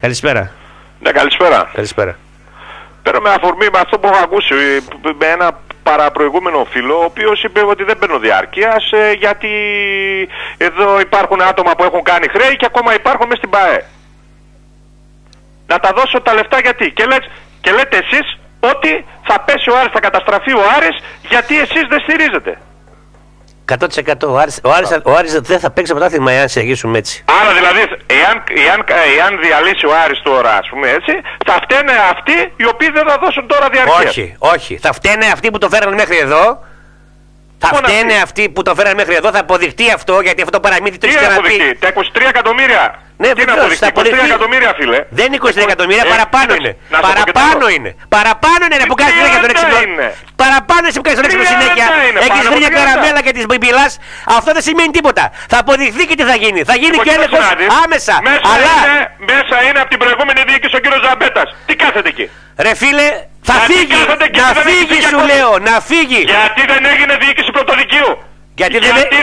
Καλησπέρα. Ναι, καλησπέρα. Καλησπέρα. Παίρνω με αφορμή με αυτό που έχω ακούσει με ένα παραπροηγούμενο φίλο, ο οποίος είπε ότι δεν παίρνω διάρκειας γιατί εδώ υπάρχουν άτομα που έχουν κάνει χρέη και ακόμα υπάρχουν μέσα στην ΠΑΕ. Να τα δώσω τα λεφτά γιατί. Και λέτε εσείς ότι θα πέσει ο Άρης, θα καταστραφεί ο Άρης γιατί εσείς δεν στηρίζετε. 100%. Ο Άρης δεν θα παίξει πρωτάθλημα εάν συνεχίσουμε έτσι. Άρα δηλαδή, εάν διαλύσει ο Άρης τώρα, ας πούμε έτσι, θα φταίνε αυτοί οι οποίοι δεν θα δώσουν τώρα διαρκεία. Όχι. Θα φταίνε αυτοί που το φέραν μέχρι εδώ. Θα φταίνε αυτοί που το φέραν μέχρι εδώ, θα αποδειχτεί αυτό, γιατί αυτό το παραμύθι το έχει αποδειχτεί. Τα 23 εκατομμύρια. Ναι, τι να αποδειχτεί, 23 εκατομμύρια, φίλε. Δεν είναι 23 εκατομμύρια, παραπάνω είναι. Παραπάνω είναι που κάνεις συνέχεια τον έξυπνο. Παραπάνω εσύ που κάνεις τον έξυπνο συνέχεια. Έχεις βρει μια καραμέλα και τις μπιμπιλάς. Αυτό δεν σημαίνει τίποτα. Θα αποδειχθεί και τι θα γίνει. Θα γίνει και έλεγχος άμεσα. Μέσα είναι από την προηγούμενη διοίκηση ο κύριος Ζαμπέτας. Τι κάθεται εκεί. Ρε φίλε, θα φύγει. Να φύγει σου λέω, να φύγει. Γιατί δεν έγινε διοίκηση πρωτοδικείου. Γιατί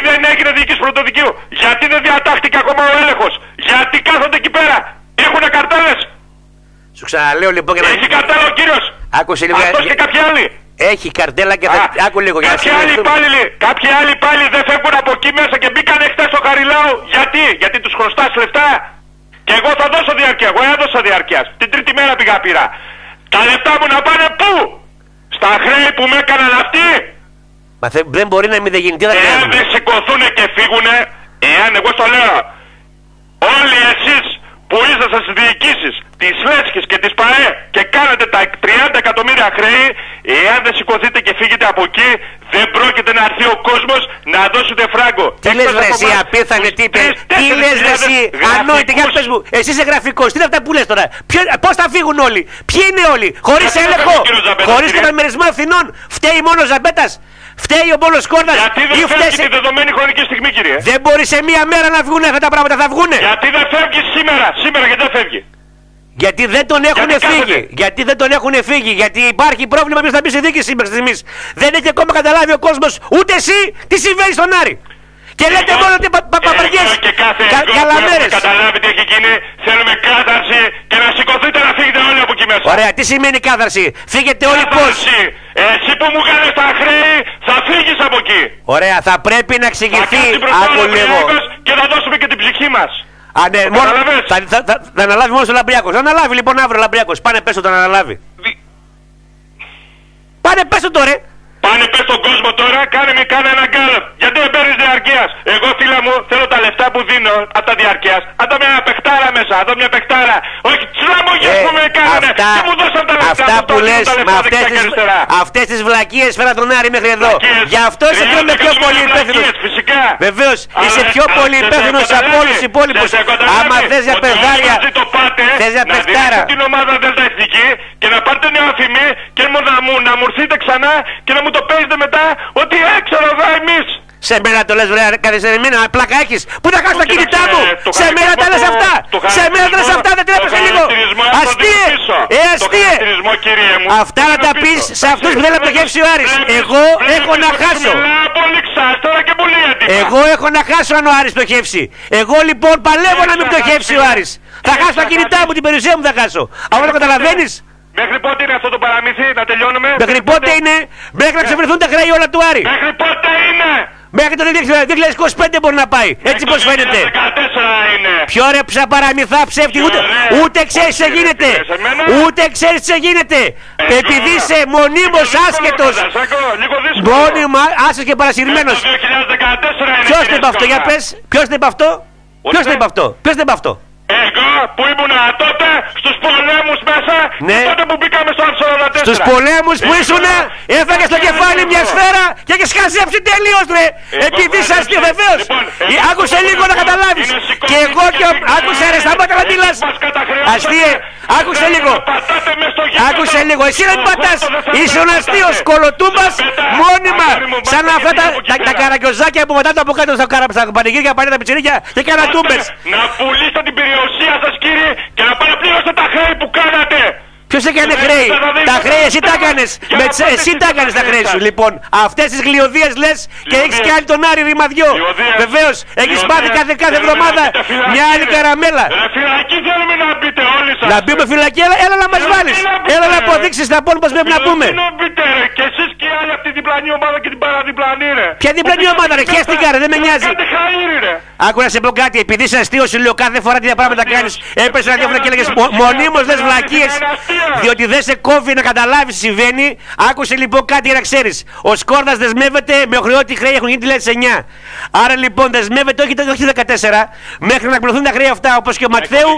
δεν έγινε διοίκηση πρωτοδικείου. Γιατί δεν διατάχθηκε ακόμα ο έλεγχος. Γιατί κάθονται εκεί πέρα. Έχουνε καρτέλες. Σου ξαναλέω λοιπόν και έχει καρτέλα ο κύριος. Άκουσε λίγο. Αυτός και κάποιοι άλλοι. Έχει καρτέλα και θα... Άκου λίγο. Κάποιοι άλλοι πάλι δεν φεύγουν από εκεί μέσα και μπήκαν χτες στο Χαριλάου. Γιατί τους χρωστάς λεφτά. Και εγώ θα δώσω διαρκεία. Εγώ έδωσα διαρκείας. Την τρίτη μέρα πήγα πήρα. Τα λεφτά μου να πάνε πού. Στα χρέη που με έκαναν αυτοί. Μα δεν μπορεί να μην δεν γίνει. Τι θα κάνουμε. Εάν δεν σηκωθούν και φύγουνε, εάν εγώ στο λέω, όλοι εσείς που ήσασταν στις διοικήσεις της Λέσχης και της ΠΑΕ και κάνετε τα 30 εκατομμύρια χρέη, εάν δεν σηκωθείτε και φύγετε από εκεί, δεν πρόκειται να έρθει ο κόσμος να δώσετε φράγκο. Τι λες ρε εσύ απίθανε τύπε, τι λες ρε εσύ ανόητε, για πες μου, εσύ είσαι γραφικός, τι είναι αυτά που λες τώρα, πώς θα φύγουν όλοι, ποιοι είναι όλοι, χωρίς έλεγχο, χωρίς καταμερισμό ευθυνών, φταίει μόνο ο Ζαμπέτας. Φταίει ο Πόλος Κόρνας. Γιατί δεν φεύγει τη δεδομένη χρονική στιγμή, κύριε. Δεν μπορεί σε μία μέρα να βγουν αυτά τα πράγματα, θα βγουνε. Γιατί δεν φεύγει σήμερα γιατί δεν φεύγει. Γιατί δεν τον έχουν φύγει. Γιατί δεν τον έχουν φύγει. Γιατί υπάρχει πρόβλημα ποιος θα μπει στη δίκηση μέχρι στιγμής. Δεν έχει ακόμα καταλάβει ο κόσμος ούτε εσύ τι συμβαίνει στον Άρη. Και λέτε μόνο ότι παπαριές, καλαμέρες. Καταλάβει τι έχει γίνει, θέλουμε κάθαρση και να σηκωθείτε να φύγετε όλοι από εκεί μέσα. Ωραία, τι σημαίνει κάθαρση, φύγετε όλοι πώς. Εσύ που μου κάνεις τα χρέη θα φύγεις από εκεί. Ωραία, θα πρέπει να εξηγηθεί. Άκου λίγο. Και θα δώσουμε και την ψυχή μας. Ναι, θα αναλάβει μόνο ο Λαμπριακός. Θα αναλάβει λοιπόν αύριο ο Λαμπριακός. Πάνε πες τον αναλάβει. Πάνε πες τον τώρα. Πάνε πες στον κόσμο τώρα, κάνε ένα γκάλωπ. Γιατί δεν παίρνεις διαρκείας. Εγώ φίλε μου θέλω τα λεφτά που δίνω από τα διαρκείας. Αν δω μια παιχτάρα μέσα, αν δω μια παιχτάρα. Όχι, τσλαμογιές που με κάνανε. Και μου δώσαν τα λεφτά. Αυτά που λες με αυτές τις βλακίες φέρα τον Άρη μέχρι εδώ. Γι' αυτό είσαι πιο πολύ υπεύθυνος. Βεβαίως, είσαι πιο πολύ υπεύθυνος από όλους τους υπόλοιπους. Άμα θες για παιδάρια, θες για παιχτάρα. Την ομάδα Δέλτα Εθνική και να πάρετε νέα φημή και να μου έρθετε ξανά και να μου το παίζετε μετά ότι έξερα εδώ εμείς. Σε μένα το λες βρέα, καθυστερημένα, πλάκα έχεις. Πού θα χάσεις τα κινητά μου. Σε μένα τα λες αυτά. Σε μένα τα λες αυτά, δεν τρέπεσαι λίγο. Αστείε. Αστείε. Αυτά να τα πεις σε αυτούς που θέλουν να πτωχεύσει ο Άρης. Εγώ έχω να χάσω. Εγώ έχω να χάσω αν ο Άρης πτωχεύσει. Εγώ λοιπόν παλεύω να μην πτωχεύσει ο Άρης. Θα χάσω τα κινητά μου, την περιουσία μου θα χάσω. Αυτό το καταλαβαίνεις. Μέχρι πότε είναι αυτό το παραμύθι, να τελειώνουμε. Μέχρι πότε είναι, μέχρι να ξεφερθούν τα χρέη όλα του Άρη. Μέχρι πότε είναι. Μέχρι το 2025 μπορεί να πάει. Έτσι πως φαίνεται. 14 είναι. Πιο ρε παραμυθά ψεύτη. Ούτε ξέρεις τι γίνεται. Ούτε ξέρεις τι γίνεται. Επειδή είσαι μονίμως άσχετος. Μόνιμα άσχετος και παρασυρμένος. Ποιος το είπε αυτό, για πες. Ποιος το είπε αυτό. Ποιος το είπε αυτό. Ποιος το είπε αυτό. Εγώ που ήμουν τότε στους πολέμους μέσα, ναι. Τότε που μπήκαμε στο 44. Στους πολέμους που ήσουν, έφαγες στο κεφάλι μια σφαίρα και έχεις χαζέψει τελείως ρε. Επειδή σας τι βεβαίως. Άκουσε λίγο να καταλάβεις. Και εγώ και άκουσε ρε, σταμάτα να μιλάς. Αστείε, άκουσε λίγο. Άκουσε λίγο, εσύ δεν πατάς. Είσαι ο αστείος κολοτούμπας μόνιμα. Σαν αυτά τα καραγκιόζάκια που μετά το από κάτω στα πανηγύρια πάνε τα πιτσιρίκια και κάνα τούμπες. Να πουλήσετε την περιουσία σας κύριε και να παραπλήρωσετε τα χρέη που κάνατε. Ποιος έκανε χρέη. Τα χρέη εσύ τα έκανες. Εσύ τα έκανες τα χρέη σου. Λοιπόν, αυτές τις γλιωδίες λες και έχεις και άλλη τον Άρη ρημαδιό. Βεβαίως, έχεις πάθει κάθε εβδομάδα μια άλλη καραμέλα. Φυλακή θέλουμε να μπείτε όλοι Να μπούμε φυλακή, έλα να μας βάλεις. Έλα να αποδείξεις τα πόλη μας πρέπει να πούμε. Και εσείς και οι άλλοι από τη διπλανή ομάδα και την παραδιπλανή, ρε. Ποια διπλανή ομάδα, ρε, χέστηκα, ρε, δεν με νοιάζει. Άκου να σε πω κάτι, επειδή είσαι αστείος, σου λέω κάθε φορά τι πράγματα κάνεις. Έπεσε ραδιόφωνο και έλεγες μονίμως λες βλακίες. Διότι δεν σε κόβει να καταλάβεις τι συμβαίνει. Άκουσε λοιπόν κάτι να ξέρεις. Ο Σκόρδας δεσμεύεται με οχρεώτη χρέη έχουν γίνει 2009. Άρα λοιπόν δεσμεύεται όχι το 2014 μέχρι να εκπληρωθούν τα χρέη αυτά όπως και ο Ματθαίου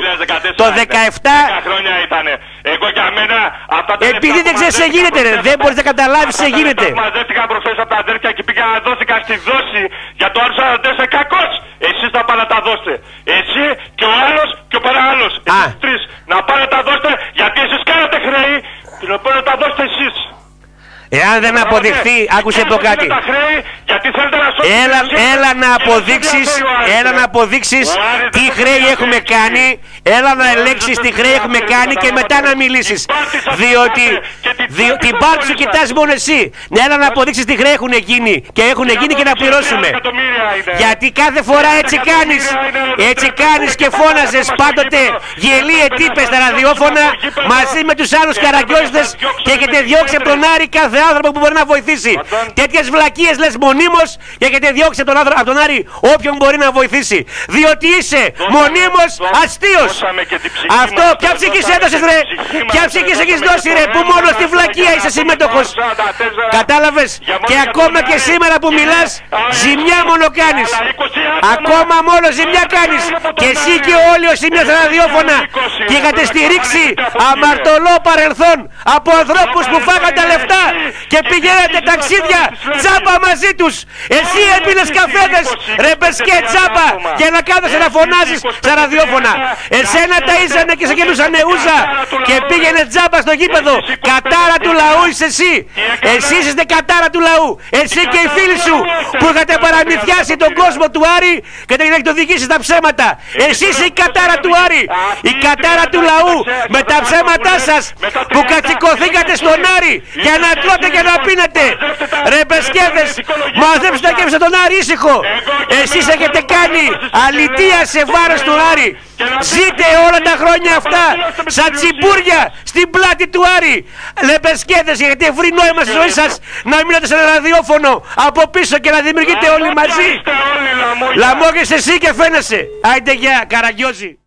το 17. 10 χρόνια ήτανε. Εγώ για μένα αυτά τα επειδή δεν ξέρεις τι γίνεται, ρε. Δεν μπορείς να καταλάβεις τι γίνεται. Μαζεύτηκαν προχθές από τα αδέρφια και πήγαν να δώθηκαν στη δόση για το άλλο 44 κακός. Εσείς θα πάνε να τα δώσετε. Εσύ και ο άλλος και ο παράλληλος. Εσείς τρεις να πάνε να τα δώσετε γιατί εσείς κάνατε χρέη. Την οποία να τα δώσετε εσείς. Εάν δεν αποδειχθεί, άκουσε πω κάτι. Έλα να αποδείξεις τι χρέη έχουμε κάνει. Έλα να ελέγξεις τι χρέη έχουμε κάνει και μετά να μιλήσεις. Διότι την πάρτι σου κοιτάς μόνο εσύ. Έλα να αποδείξεις τι χρέη έχουν γίνει. Και έχουν γίνει και να πληρώσουμε. Γιατί κάθε φορά έτσι κάνεις. Έτσι κάνεις και φώναζες πάντοτε γελίε τύπες στα ραδιόφωνα μαζί με τους άλλους καραγκιόζητες και έχετε διώξει από τον Άρη κάθε άνθρωπο που μπορεί να βοηθήσει. Τέτοιες βλακίες λες μονίμως και έχετε διώξει από τον Άρη όποιον μπορεί να βοηθήσει. Διότι είσαι μονίμως αστείος. Αυτό, ποια ψυχή σε έδωσες, ρε? Ποια ψυχή σε έχεις δώσει, ρε? Που μόνο στη βλακεία είσαι συμμέτοχος. Κατάλαβες? Και ακόμα και σήμερα που μιλάς ζημιά μόνο κάνεις. Ακόμα μόνο ζημιά κάνεις. Και εσύ και όλοι όσοι μια στα ραδιόφωνα και είχατε στηρίξει αμαρτωλό παρελθόν από ανθρώπους που φάγαν τα λεφτά και πηγαίνατε ταξίδια τσάπα μαζί τους. Εσύ έπινες καφέδες ρε πεσκέ τσάπα για να κάθεσαι να φωνάζεις στα ραδιόφωνα. Εσένα τα ίζανε και σε γελούσανε ούζα και πήγαινε τσάπα στο γήπεδο. Κατάρα του λαού είσαι εσύ. Εσείς είστε κατάρα του λαού. Εσύ και οι φίλοι σου που είχατε παραμυθιάσει τον κόσμο του Άρη και δεν έχετε οδηγήσει στα ψέματα. Εσείς η κατάρα του Άρη. Η κατάρα του λαού με τα ψέματά σας που κατσικωθήκατε στον Άρη για να τρώτε και να πίνετε. Ρε πεσκέδες, μαζέψτε και έφυσα τον Άρη ήσυχο. Εσείς έχετε κάνει αλητεία σε βάρος του Άρη. Ζείτε όλα τα χρόνια αυτά σαν τσιμπούρια στην πλάτη του Άρη. Λεπεσκέδες, έχετε βρει νόημα στη ζωή σας να μιλάτε σε ένα ραδιόφωνο από πίσω και να δημιουργείτε όλοι μαζί. Λαμόγες εσύ και φαίνεσαι. Άιντε για Καραγκιόζη.